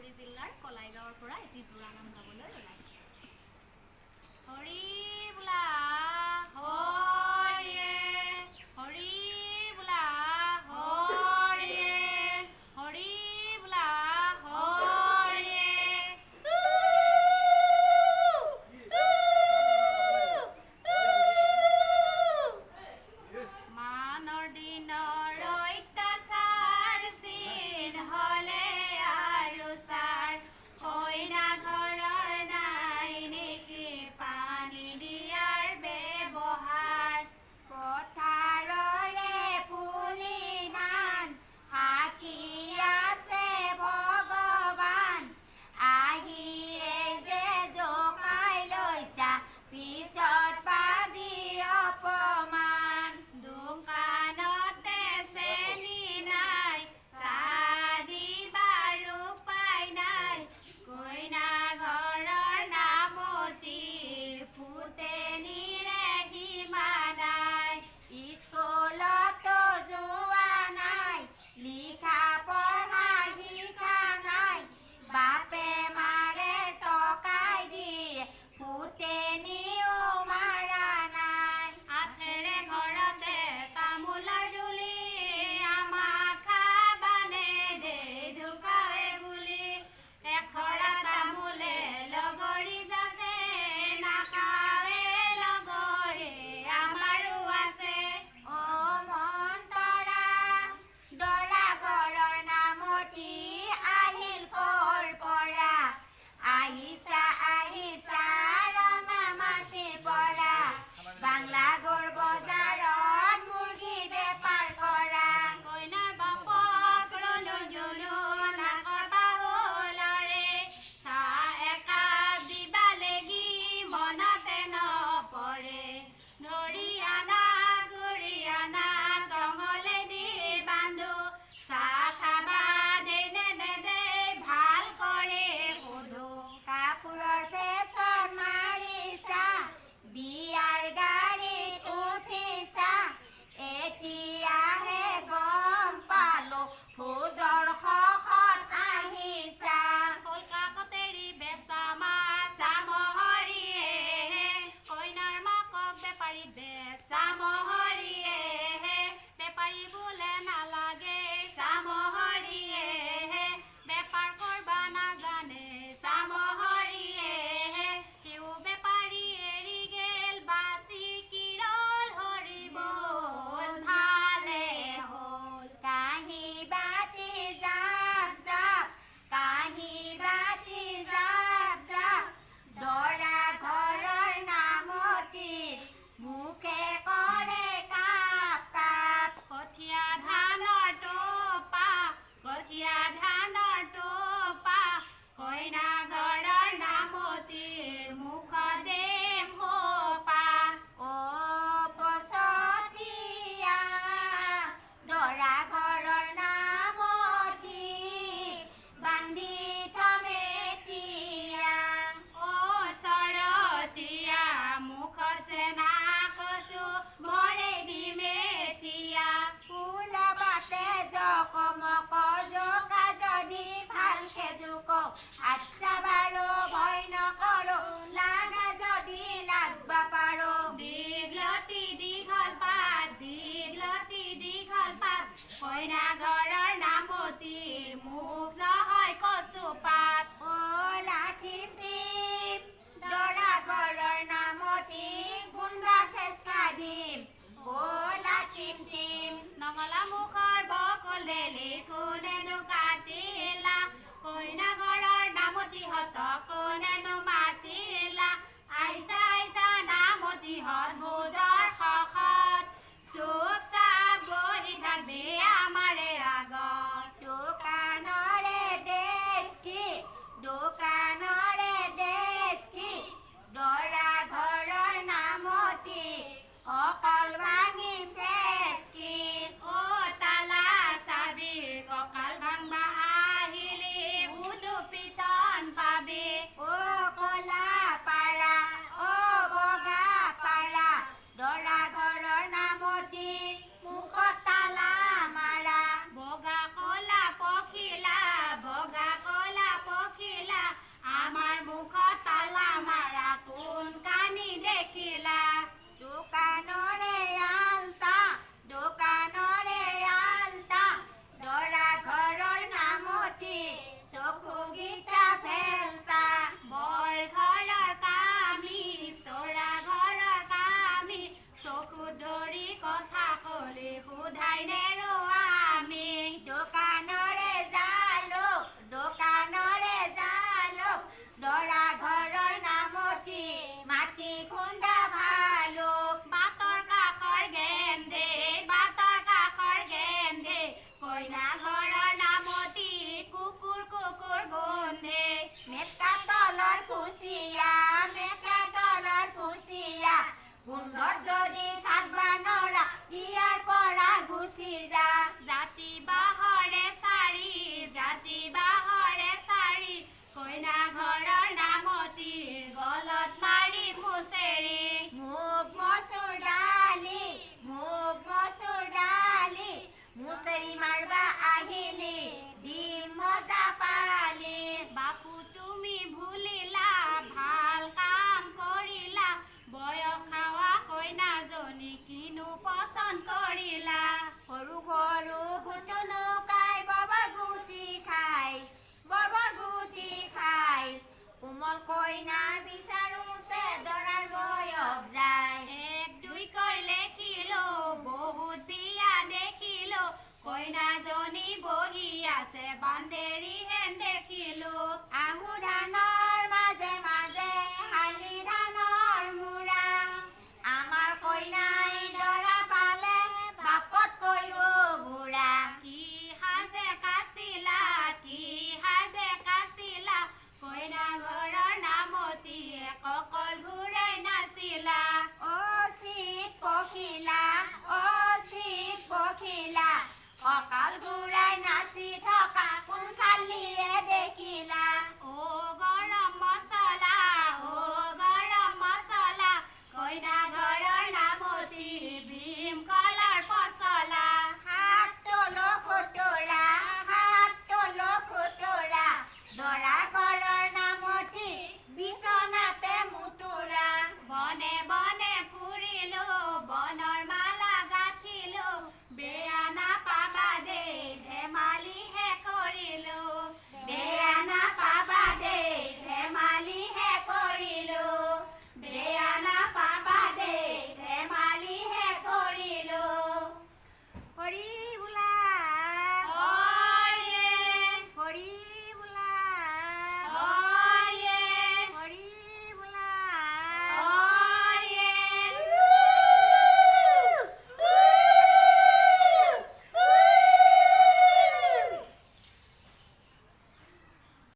ওদালগুৰি জিলাৰ কলাইগাঁৱৰ পৰা এটি জোৰা নাম গাবলৈ ওলাইছোঁ। হৰি বোলা হৰিয়ে, হৰি বোলা হৰিয়ে, হৰি বোলা হৰিয়ে। মানৰ দিনৰ অত্যাচাৰ চিন হ'লে আৰু চাৰ, কইনা ঘৰৰ নাই নেকি পানী দিয়াৰ ব্যৱহাৰ। পথাৰৰে পুলি ধান সাক্ষী আছে ভগৱান, আহিয়ে যে জোকাই লৈছা পিছত পাবি অপমান। দোকানতে চেনি নাই, চাহ দিবাৰ উপায় নাই, কইনা ঘৰৰ নামতিৰ ফুটেনিৰে সীমা নাই। স্কুলতো যোৱা নাই, লিখা পঢ়া শিকা নাই, বাপে মাৰে টকাই দিয়ে ফুটেনিও মাৰা নাই। আঠেৰে ঘৰতে তামোলৰ দুলি, আমাক খাবানে দে ঢুকাৱে বুলি। এখৰা তামোলে লগৰী যাচে, নাখাৱে লগৰে আমাৰো আছে। অ মন্তৰা দৰা ঘৰৰ নামতি আহিল ক'ৰ পৰা, আহিছা আহিছা ৰঙা মাটিৰ পৰা, বাংলাগড় বজাৰত মুৰ্গী বেপাৰ কৰা। কইনাৰ বাপক ৰনো জনো নাকৰ বাহুলৰে, চাহ একাপ দিবা লেগি মনতে নপৰে। ধৰি আনা গুৰি আনা টঙলে দি বান্ধো, চাহ খাবা দেনে নেদে ভাল কৰে সোধো। কাপোৰৰ ফেশ্বন মাৰিছা, বিয়াৰ গাড়ীত উঠিছা, এতিয়াহে গম পালো ভোজৰ শখত আহিছা। কলকাকতেৰি বেচা মাছ চামহৰিয়ে, কইনাৰ মাকক বেপাৰী বেচা মহৰিয়ে, বেপাৰী বোলে নালাগে চামহৰিয়ে, বেপাৰ কৰবা নাজানে চামহৰিয়ে। সিও বেপাৰী এৰি গেল বাচি কিৰল হৰি বল, ভালে হ'ল। কাঁহী বাতি জাপ জাপ, কাঁহী বাতি জাপ জাপ, দৰা ঘৰৰ নামতিৰ মুখে কৰে কাপ কাপ। কঠীয়া ধানৰ টোপা, কঠীয়া ধানৰ টোপা, কইনা ঘৰৰ নামতিৰ মুখতে সোপা। অ পছতীয়া দৰা ঘৰৰ নামতি, বান্ধি থমে এতিয়া। অ চৰতীয়া মুখত চেনা কচু ভৰে দিমে এতিয়া। ফুলবাতে জকমক জোকা যদি ভালকে জোকক,